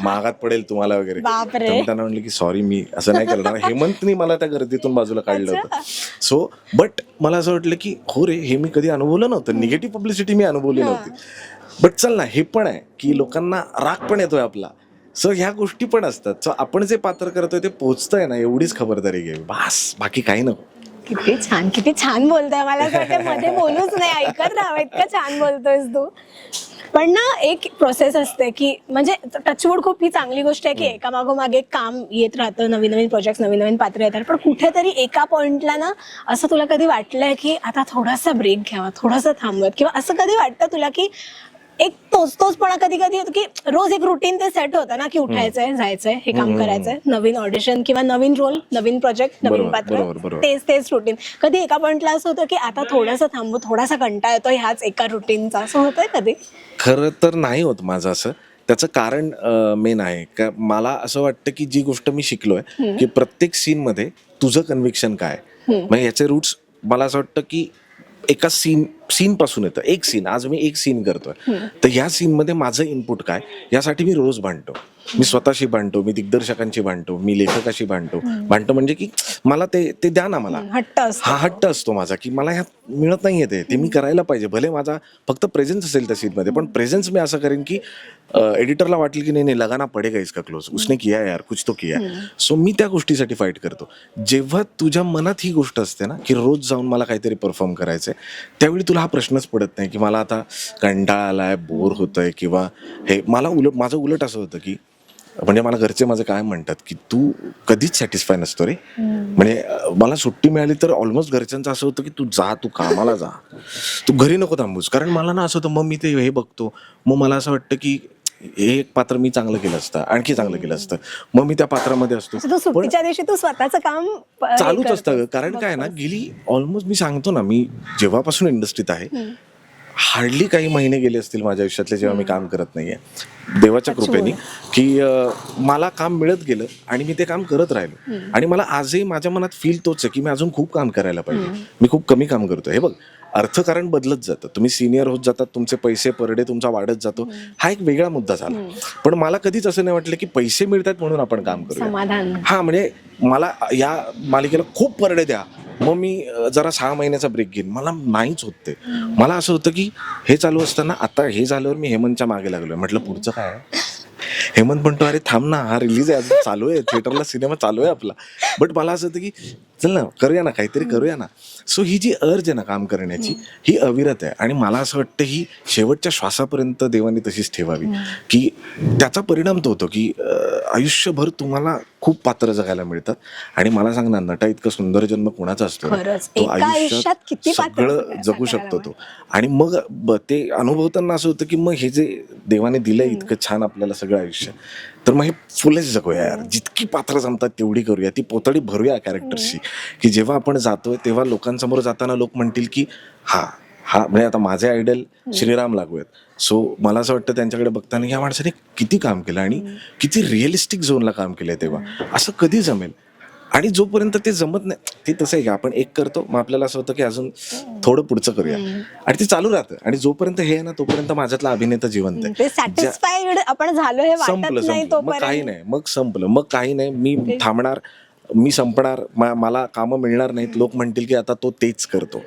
महागात पडेल तुम्हाला वगैरे. बापरे. तर मी त्यांना म्हणलं की सॉरी मी असं नाही करणार. हेमंतनी मला त्या गर्दीतून बाजूला काढलं होतं. सो बट मला असं वाटलं की हो रे, हे मी कधी अनुभवलं नव्हतं, निगेटिव्ह पब्लिसिटी मी अनुभवली नव्हती. बट चल ना, हे पण आहे की लोकांना राग पण येतोय आपला. सो ह्या गोष्टी पण असतात. सो आपण जे पात्र करतोय ते पोचतंय ना एवढीच खबरदारी घ्यावी, बास, बाकी काही नको. किती छान बोलतोय. मला असं वाटतं मध्ये बोलूच नाही, ऐकत राहावं, इतकं छान बोलतोयस तू. पण ना एक प्रोसेस असते की म्हणजे टचवूड खूप ही चांगली गोष्ट आहे की एकामागोमाग एक काम येत राहतं, नवीन नवीन प्रोजेक्ट, नवीन नवीन पात्र येतात. पण कुठेतरी एका पॉइंटला ना असं तुला कधी वाटलंय की आता थोडासा ब्रेक घ्यावा, थोडंसं थांबवत, किंवा असं कधी वाटतं तुला की एक तोचपणा कधी कधी होतो की रोज एक रुटीन ते सेट होतं ना की उठायचंय, जायचंय, हे काम करायचंय, नवीन ऑडिशन किंवा नवीन रोल, नवीन प्रोजेक्ट, नवीन पात्र, तेच रुटीन. कधी एका पॉइंटला असं होतं की आता थोडंसं थांबू, थोडासा कंटाळा येतो ह्याच एका रुटीनचा, असं होतंय कधी? खरं तर नाही होत माझं असं. त्याचं कारण मेन आहे का, मला असं वाटतं की जी गोष्ट मी शिकलोय की प्रत्येक सीनमध्ये तुझं कन्व्हिक्शन काय, म्हणजे याचे रूट्स मला असं वाटतं की एका सीन पासून येतं. एक सीन, आज मी एक सीन करतोय तर ह्या सीनमध्ये माझं इनपुट काय यासाठी मी रोज भांडतो. मी स्वतःशी भांडतो, मी दिग्दर्शकांशी भांडतो, मी लेखकाशी भांडतो म्हणजे की मला ते द्या ना मला. हट्ट असतो. हा हट्ट असतो माझा की मला ह्यात मिळत नाहीये ते मी करायला पाहिजे. भले माझा फक्त प्रेझेन्स असेल त्या सीनमध्ये, पण प्रेझेन्स मी असं करेन की एडिटरला वाटेल की नाही लगाना पडेगा इसका क्लोज, उसने किया यार कुछ तो किया. सो मी त्या गोष्टीसाठी फाईट करतो. जेव्हा तुझ्या मनात ही गोष्ट असते ना की रोज जाऊन मला काहीतरी परफॉर्म करायचंय, त्यावेळी तुला हा प्रश्नच पडत नाही की मला आता कंटाळा आलाय, बोर होतोय किंवा हे. माझं उलट असं होतं की म्हणजे मला घरचे माझं काय म्हणतात की तू कधीच सॅटिस्फाय नसतो रे. म्हणजे मला सुट्टी मिळाली तर ऑलमोस्ट घरच्यांचं असं होतं की तू कामाला जा, तू घरी नको थांबूस. कारण मला ना असं होतं, मग मी ते हे बघतो, मग मला असं वाटतं की हे एक पात्र मी चांगलं केलं असतं, आणखी चांगलं केलं असतं, मग मी त्या पात्रामध्ये असतो. तू सुट्टीच्या दिवशी तू स्वतःचं काम हे चालूच करतोस. असतं. कारण काय ना, गेली ऑलमोस्ट मी सांगतो ना, मी जेव्हापासून इंडस्ट्रीत आहे हार्डली काही महिने गेले असतील माझ्या आयुष्यातले जेव्हा मी काम करत नाहीये, देवाच्या कृपेने, की मला काम मिळत गेलं आणि मी ते काम करत राहिलो. आणि मला आजही माझ्या मनात फील तोच आहे की मी अजून खूप काम करायला पाहिजे. मी खूप कमी काम करतोय. हे बघ, अर्थकारण बदलत जातं, तुम्ही सिनियर होत जातात, तुमचे पैसे पर डे तुमचा वाढत जातो, हा एक वेगळा मुद्दा झाला. पण मला कधीच असं नाही वाटलं की पैसे मिळतात म्हणून आपण काम करूया. समाधान. हा, म्हणजे मला या मालिकेला खूप पर डे द्या, मग मी जरा 6 महिन्याचा ब्रेक घेईन, मला नाहीच होत ते. मला असं होतं की हे चालू असताना आता हे झाल्यावर मी हेमंतच्या मागे लागलोय. म्हटलं पुढचं काय आहे? हेमंत म्हणतो अरे थांब ना, हा रिलीज आहे, अजून चालू आहे, थिएटरला सिनेमा चालू आहे आपला. बट मला असं होतं की चल ना, करूया ना, काहीतरी करूया ना. सो ही जी अर्ज आहे ना काम करण्याची, ही अविरत आहे. आणि मला असं वाटतं ही शेवटच्या श्वासापर्यंत देवाने तशीच ठेवावी, की त्याचा परिणाम तो होतो की आयुष्यभर तुम्हाला खूप पात्र जगायला मिळतात. आणि मला सांग ना, नटा इतका सुंदर जन्म कोणाचा असतो, खरंच. तो एका आयुष्यात किती पात्र सगळं जगू शकतो तो. आणि मग ते अनुभवताना असं होतं की मग हे जे देवाने दिलंय इतकं छान आपल्याला सगळं आयुष्य, तर मग हे फुलेच जगूया यार, जितकी पात्र जमतात तेवढी करूया, ती पोतळी भरूया कॅरेक्टर्सची, की जेव्हा आपण जातोय तेव्हा लोकांसमोर जाताना लोक म्हणतील की हा म्हणजे आता माझे आयडल श्रीराम लागू आहेत. सो मला असं वाटतं त्यांच्याकडे बघताना या माणसाने किती काम केलं आणि किती रिअलिस्टिक झोनला काम केलंय, तेव्हा असं कधी जमेल. आणि जोपर्यंत ते जमत नाही, ते तसं आहे की आपण एक करतो, मग आपल्याला असं होतं की अजून थोडं पुढचं करूया, आणि ते चालू राहतं. आणि जोपर्यंत हे आहे ना, तोपर्यंत माझ्यातला अभिनेता जिवंत आहे. ते सॅटिस्फाईड आपण झालो हे वाटत नाही संपलं, मग तोपर्यंत. काही नाही, मग संपलं, मग काही नाही, मी थांबणार, मी संपणार, मला कामं मिळणार नाहीत, लोक म्हणतील की आता तो तेच करतो.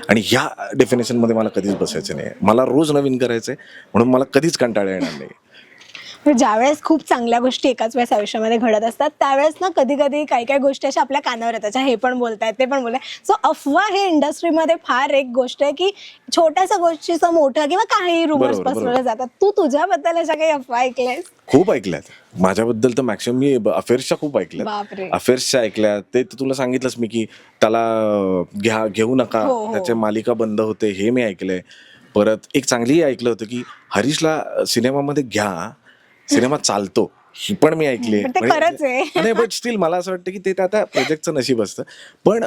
आणि ह्या डेफिनेशन मध्ये मला कधीच बसायचं नाही. मला रोज नवीन करायचंय, म्हणून मला कधीच कंटाळा येणार नाही. ज्यावेळेस खूप चांगल्या गोष्टी एकाच वेळेस आयुष्यामध्ये घडत असतात, त्यावेळेस ना कधी कधी काही काही गोष्टी अशा आपल्या कानावर येतात, हे पण बोलतायत ते पण बोलतायत. सो अफवा हे इंडस्ट्रीमध्ये फार एक गोष्ट आहे की छोट्याशा गोष्टीचं मोठं किंवा काही रुमर्स बरोबर, पसरवले जातात. तू तुझ्याबद्दल अशा काही अफवा ऐकल्यास? खूप ऐकल्यात माझ्याबद्दल तर. मॅक्सिमम मी अफेअर्सच्या खूप ऐकल्यात, बापरे. अफेअर्सच्या ऐकल्यात. ते तुला सांगितलंच मी की त्याला घेऊ नका, हो. त्याच्या मालिका बंद होते, हे मी ऐकलंय. परत एक चांगलीही ऐकलं होतं की हरीशला सिनेमामध्ये घ्या, सिनेमा चालतो, ही पण मी ऐकली. पण ते खरंच आहे. नाही, बट स्टील मला असं वाटतं की ते आता प्रोजेक्टचं नशीब असतं. पण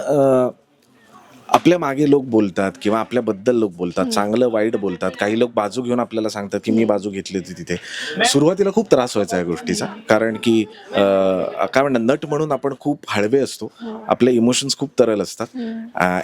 आपल्या मागे लोक बोलतात किंवा आपल्याबद्दल लोक बोलतात, चांगलं वाईट बोलतात. काही लोक बाजू घेऊन आपल्याला सांगतात की मी बाजू घेतली होती तिथे. सुरुवातीला खूप त्रास व्हायचा या गोष्टीचा, कारण की काय म्हणतात, नट म्हणून आपण खूप हळवे असतो, आपले इमोशन्स खूप तरल असतात.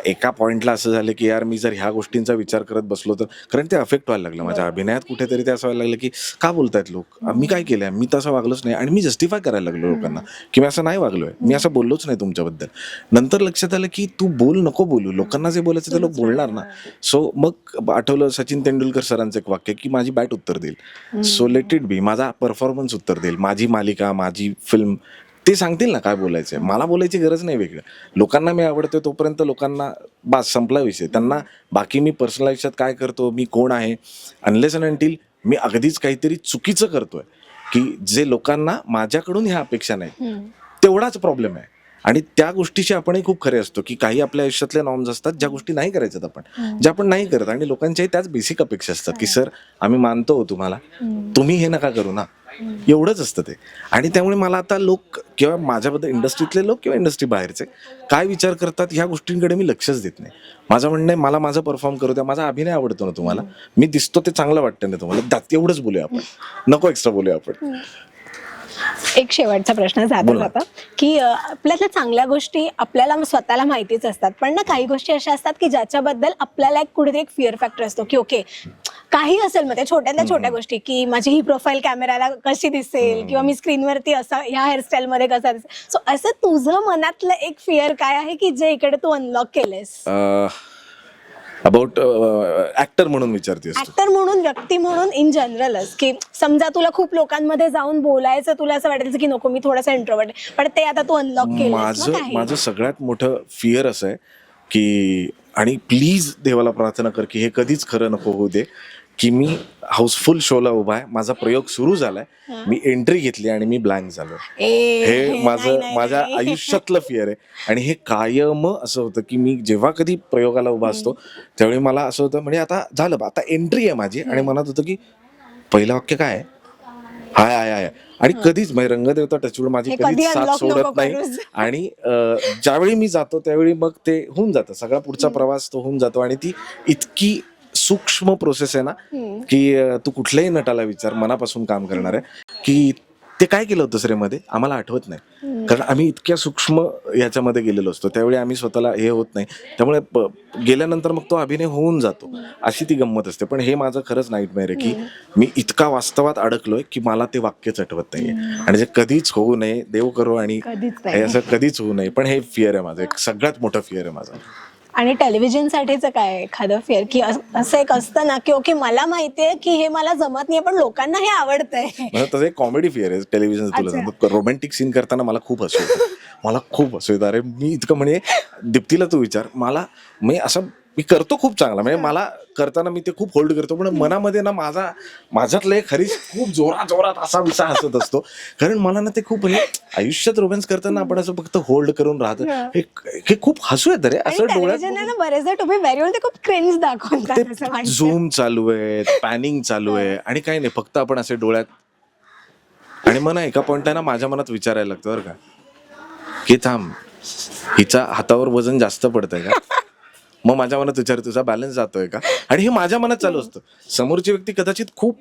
एका पॉइंटला असं झालं की यार मी जर ह्या गोष्टींचा विचार करत बसलो तर, कारण ते अफेक्ट व्हायला लागलं माझ्या अभिनयात. कुठेतरी ते असं व्हायला लागलं की का बोलतायत लोक, मी काय केलंय, मी तसं वागलोच नाही. आणि मी जस्टिफाय करायला लागलो लोकांना की मी असं नाही वागलोय, मी असं बोललोच नाही तुमच्याबद्दल. नंतर लक्षात आलं की तू नको बोलू, लोकांना जे बोलायचं ते लोक बोलणार ना. सो मग आठवलं सचिन तेंडुलकर सरांचं एक वाक्य की माझी बॅट उत्तर देईल, सो लेट इट बी, माझा परफॉर्मन्स उत्तर देईल, माझी मालिका, माझी फिल्म, ते सांगतील ना काय बोलायचंय. मला बोलायची गरज नाही वेगळं. लोकांना मी आवडतोय तोपर्यंत लोकांना बास, संपला विषय. त्यांना बाकी मी पर्सनल आयुष्यात काय करतो, मी कोण आहे, अनलेस अँड अंटिल मी अगदीच काहीतरी चुकीचं करतोय की जे लोकांना माझ्याकडून ह्या अपेक्षा नाहीत, तेवढाच प्रॉब्लेम आहे. आणि त्या गोष्टीशी आपणही खूप खरे असतो की काही आपल्या आयुष्यातल्या नॉर्म्स असतात ज्या गोष्टी नाही करायच्यात आपण, ज्या आपण नाही करत. आणि लोकांच्याही त्याच बेसिक अपेक्षा असतात की सर आम्ही मानतो तुम्हाला, तुम्ही हे नका करू ना, एवढंच असतं ते. आणि त्यामुळे मला आता लोक किंवा माझ्याबद्दल इंडस्ट्रीतले लोक किंवा इंडस्ट्री बाहेरचे काय विचार करतात ह्या गोष्टींकडे मी लक्षच देत नाही. माझं म्हणणं आहे, मला माझं परफॉर्म करू द्या, माझा अभिनय आवडतो ना तुम्हाला, मी दिसतो ते चांगलं वाटतं ना तुम्हाला, एवढंच बोलूया आपण, नको एक्स्ट्रा बोलूया आपण. एक शेवटचा प्रश्न जाता बोला. जाता की आपल्यातल्या चांगल्या गोष्टी आपल्याला स्वतःला माहितीच असतात, पण ना काही गोष्टी अशा असतात की ज्याच्याबद्दल आपल्याला एक कुठेतरी एक फिअर फॅक्टर असतो की ओके काही असेल मग त्या छोट्यातल्या छोट्या गोष्टी की माझी ही प्रोफाईल कॅमेराला कशी दिसेल किंवा मी स्क्रीनवरती असं ह्या हेअरस्टाईलमध्ये कसा दिसेल. सो असं तुझं मनातलं एक फिअर काय आहे की जे इकडे तू अनलॉक केलेस? अबाउट ऍक्टर म्हणून विचारतेस तू? ऍक्टर म्हणून, व्यक्ती म्हणून, इन जनरलच, की समजा तुला खूप लोकांमध्ये जाऊन बोलायचं तुला असं वाटायचं की नको मी थोडासा इंट्रोवर्ट, पण ते आता तू अनलॉक केलं. माझं सगळ्यात मोठं फिअर असं आहे की, आणि प्लीज देवाला प्रार्थना कर की हे कधीच खरं नको होऊ दे, की मी हाऊसफुल शोला उभा आहे, माझा प्रयोग सुरू झालाय, मी एंट्री घेतली आणि मी ब्लँक झालो. हे माझ्या आयुष्यातलं फिअर आहे. आणि हे कायम असं होतं की मी जेव्हा कधी प्रयोगाला उभा असतो त्यावेळी मला असं होतं, म्हणजे आता झालं बा, आता एंट्री आहे माझी, आणि मनात होतं की पहिलं वाक्य काय आहे, हाय हाय हाय, आणि कधीच म्हणजे रंगदेवता टचवूड माझी कधीच साथ सोडत नाही. आणि ज्यावेळी मी जातो त्यावेळी मग ते होऊन जातं, सगळा पुढचा प्रवास तो होऊन जातो. आणि ती इतकी सूक्ष्म प्रोसेस आहे ना की तू कुठल्याही नटाला विचार, मनापासून काम करणार आहे, की ते काय केलं होतं सरे मध्ये आम्हाला आठवत नाही, कारण आम्ही इतक्या सूक्ष्म याच्यामध्ये गेलेलो असतो, त्यावेळी आम्ही स्वतःला हे होत नाही, त्यामुळे गेल्यानंतर मग तो अभिनय होऊन जातो, अशी ती गंमत असते. पण हे माझं खरंच नाईटमेअर आहे की मी इतका वास्तवात अडकलोय की मला ते वाक्यच आठवत नाहीये, आणि जे कधीच होऊ नये, देव करो, आणि हे असं कधीच होऊ नये. पण हे फिअर आहे माझं, एक सगळ्यात मोठं फिअर आहे माझं. आणि टेलिव्हिजन साठीच काय एखादं फेअर की असं एक असतं ना की ओके मला माहितीये की हे मला जमत नाही पण लोकांना हे आवडतंय. तसं एक कॉमेडी फिअर आहे टेलिव्हिजन. तुला सांगतो, रोमॅन्टिक सीन करताना मला खूप हसू येतं, मला खूप हसू येतं. अरे मी इतकं, म्हणजे दीप्तीला तू विचार, मी असं मी करतो खूप चांगला, म्हणजे मला करताना मी ते खूप होल्ड करतो, पण मनामध्ये ना माझ्यातलं एक हरीश खूप जोरात असा विसा हसत असतो, कारण मला ना ते खूप, म्हणजे आयुष्यात रोमॅन्स करताना आपण असं फक्त होल्ड करून राहतो, हे खूप हसू येतं रे असं डोळ्यात. बरेचदा टू बी व्हेरी ऑन ते खूप क्रिंज दाखवतात, झूम चालू आहे, पॅनिंग चालू आहे, आणि काही नाही, फक्त आपण असे डोळ्यात. आणि मग ना एका पॉइंटला ना माझ्या मनात विचारायला लागतं बरं का, की थांब, हिच्या हातावर वजन जास्त पडतंय का? मग माझ्या मनात विचार, तुझा बॅलन्स जातोय का? आणि हे माझ्या मनात चालू असतं. समोरची व्यक्ती कदाचित खूप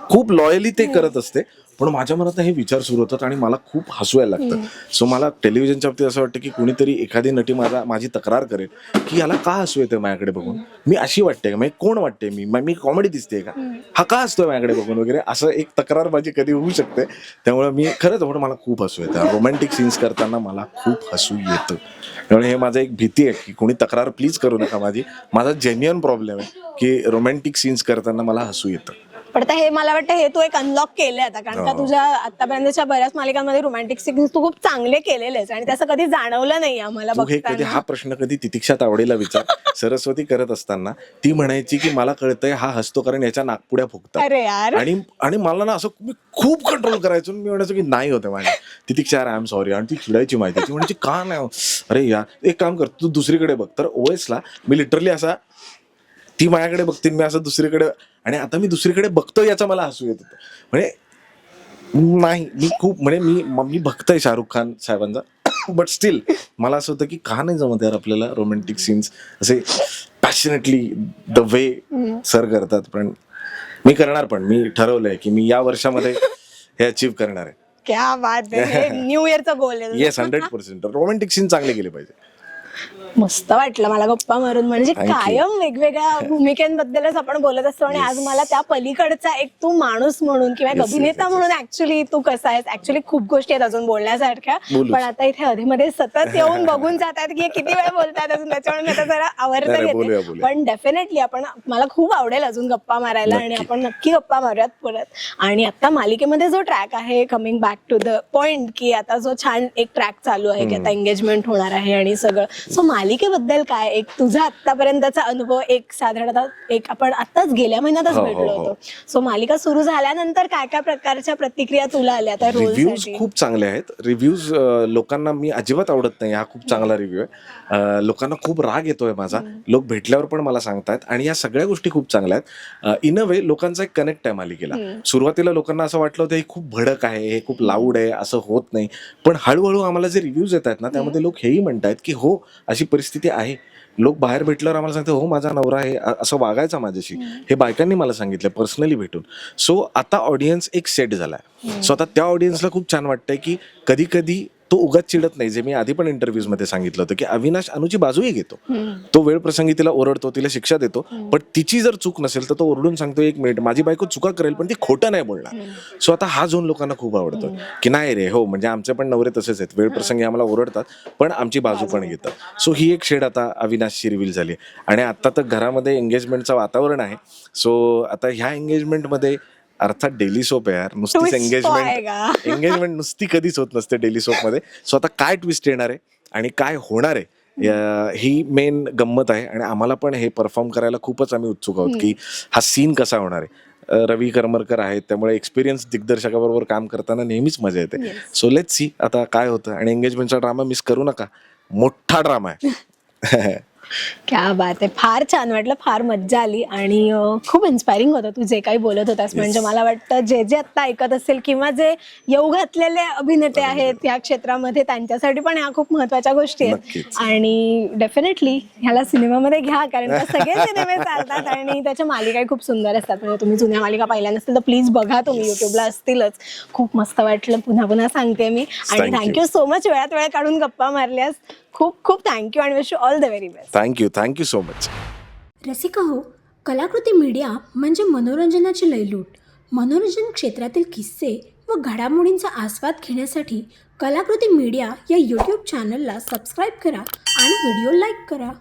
खूप लॉयली ते करत असते, पण माझ्या मनात हे विचार सुरू होतात आणि मला खूप हसू यायला लागतं. सो मला टेलिव्हिजनच्या बाबतीत असं वाटतं की कुणीतरी, एखादी नटी माझी तक्रार करेल की याला का हसू येतं माझ्याकडे बघून, मी अशी वाटते का, कोण वाटते मी कॉमेडी दिसते का, हा का हसतोय माझ्याकडे बघून वगैरे, असं एक तक्रार माझी कधी होऊ शकते. त्यामुळे मी खरंच मला खूप हसू येतं, रोमॅन्टिक सीन्स करताना मला खूप हसू येतं. त्यामुळे हे माझं एक भीती आहे की कोणी तक्रार प्लीज करू नका, माझा जेन्युइन प्रॉब्लेम आहे की रोमॅन्टिक सीन्स करताना मला हसू येतं. पण हे मला वाटतं हे तू एक अनलॉक केले आता, कारण का तुझ्या आतापर्यंतच्या बऱ्याच मालिकांमध्ये रोमॅन्टिक सीन्स तू खूप चांगले केलेलेस आणि त्याचं कधी जाणवलं नाही आम्हाला बघताना. हा प्रश्न कधी तितिक्षा तावडेला विचार. सरस्वती करत असताना ती म्हणायची की मला कळतंय हा हसतो कारण याच्या नागपुड्या फुगतात. अरे यार. आणि मला ना असं मी खूप कंट्रोल करायचो, मी म्हणायचो की नाही होते माझ्या, तितिक्षा आय एम सॉरी, आणि ती चिडायची माहिती, ती म्हणायची का नाही, अरे यार एक काम कर तू दुसरीकडे बघ. तर ओएसला मी लिटरली असा, ती माझ्याकडे बघते, मी असं दुसरीकडे, आणि आता मी दुसरीकडे बघतो याचा मला हसू येत होतं. म्हणजे नाही, मी खूप, म्हणजे मी बघतोय शाहरुख खान साहेबांचा, बट स्टील मला असं होतं की का नाही जमत यार आपल्याला रोमॅन्टिक सीन्स असे पॅशनेटली द वे सर करतात. पण मी करणार, पण मी ठरवलंय की मी या वर्षामध्ये हे अचीव्ह करणार आहे. क्या बात आहे, न्यू इयरचा गोल आहे. येस, 100% रोमॅन्टिक सीन चांगले केले पाहिजे. मस्त वाटलं मला गप्पा मारून, म्हणजे कायम वेगवेगळ्या भूमिकेबद्दलच आपण बोलत असतो, आणि आज मला त्या पलीकडचा एक तू माणूस म्हणून किंवा एक अभिनेता म्हणून ऍक्च्युली तू कसा आहेस, ऍक्च्युली खूप गोष्टी आहेत अजून बोलण्यासारख्या, पण आता इथे अधेमध्ये सतत येऊन बघून जातात की किती वेळ बोलतात अजून, त्याच्यामुळे मी आता जरा आवर्त घेते. पण डेफिनेटली मला खूप आवडेल अजून गप्पा मारायला, आणि आपण नक्की गप्पा मारूयात परत. आणि आता मालिकेमध्ये जो ट्रॅक आहे, coming back to the point, की आता जो छान एक ट्रॅक चालू आहे की आता एंगेजमेंट होणार आहे आणि सगळं, सो मालिकेबद्दल काय एक तुझा आतापर्यंतचा अनुभव, एक साधारणतः एक आपण आताच गेल्या महिन्यातच भेटलो होतो, सो मालिका सुरू झाल्यानंतर काय काय प्रकारच्या प्रतिक्रिया तुला आल्या त्या रिव्ह्यूज खूप चांगले आहेत. रिव्ह्यूज लोकांना मी अजिबात आवडत नाही, हा खूप चांगला रिव्ह्यू आहे. लोकांना खूप राग येतोय माझा, लोक भेटल्यावर पण मला सांगतात, आणि या सगळ्या गोष्टी खूप चांगल्या आहेत. इन अ वे लोकांचा एक कनेक्ट आहे मालिकेला. सुरुवातीला लोकांना असं वाटलं होतं हे खूप भडक आहे, हे खूप लाऊड आहे, असं होत नाही. पण हळूहळू आम्हाला जे रिव्ह्यूज येत आहेत ना, त्यामध्ये लोक हेही म्हणतात की हो अशी परिस्थिती आहे, लोक बाहेर भेटल्यावर आम्हाला सांगते, हो माझा नवरा आहे, असं वागायचा माझ्याशी. हे बायकांनी मला सांगितलं पर्सनली भेटून. सो आता ऑडियन्स एक सेट झालाय. सो आता त्या ऑडियन्सला खूप छान वाटतंय की कधी कधी तो उगाच चिडत नाही. जे मी आधी पण इंटरव्ह्यूज मध्ये सांगितलं होतं की अविनाश अनुची बाजूही घेतो. तो वेळ प्रसंगी तिला ओरडतो, तिला शिक्षा देतो, पण तिची जर चूक नसेल तर तो ओरडून सांगतो, एक मिनिट माझी बायको चुका करेल पण ती खोटं नाही बोलणार. सो आता हा झोन लोकांना खूप आवडतो की नाही रे, हो म्हणजे आमचे पण नवरे तसेच आहेत, वेळ प्रसंगी आम्हाला ओरडतात पण आमची बाजू पण घेतात. सो ही एक शेड आता अविनाशची रिव्हील झाली. आणि आता तर घरामध्ये एंगेजमेंटचं वातावरण आहे. सो आता ह्या एंगेजमेंटमध्ये अर्थात डेली सोप आहे यार, नुसतीच Twist एंगेजमेंट एंगेजमेंट नुसती कधीच होत नसते डेली सोप मध्ये. सो आता काय ट्विस्ट येणार आहे आणि काय होणार आहे ही मेन गंमत आहे. आणि आम्हाला पण हे परफॉर्म करायला खूपच आम्ही उत्सुक आहोत की हा सीन कसा होणार आहे. रवी करमरकर आहेत, त्यामुळे एक्सपिरियन्स दिग्दर्शकाबरोबर काम करताना नेहमीच मजा येते. सो लेट्स सी आता काय होतं. आणि एंगेजमेंटचा ड्रामा मिस करू नका, मोठा ड्रामा आहे. क्या बात आहे. फार छान वाटलं, फार मज्जा आली आणि खूप इन्स्पायरिंग होतं तू जे काही बोलत होतास. म्हणजे मला वाटतं जे जे आत्ता ऐकत असेल किंवा जे येऊ घातलेले अभिनेते आहेत या क्षेत्रामध्ये त्यांच्यासाठी पण ह्या खूप महत्वाच्या गोष्टी आहेत. नक्कीच. आणि डेफिनेटली ह्याला सिनेमामध्ये घ्या, कारण का सगळे सिनेमे चालतात आणि त्याच्या मालिकाही खूप सुंदर असतात. म्हणजे तुम्ही जुन्या मालिका पाहिल्या नसतील तर प्लीज बघा, तुम्ही युट्यूबला असतीलच. खूप मस्त वाटलं, पुन्हा पुन्हा सांगते मी. आणि थँक्यू सो मच, वेळात वेळ काढून गप्पा मारल्यास. खूप खूप थँक्यू आणि wish you all the very best. Thank you so much. Rasika हो, कलाकृती मीडिया म्हणजे मनोरंजनाची लयलूट. मनोरंजन क्षेत्रातील किस्से व घडामोडींचा आस्वाद घेण्यासाठी कलाकृती मीडिया या यूट्यूब चॅनलला सबस्क्राईब करा आणि व्हिडिओ लाईक करा.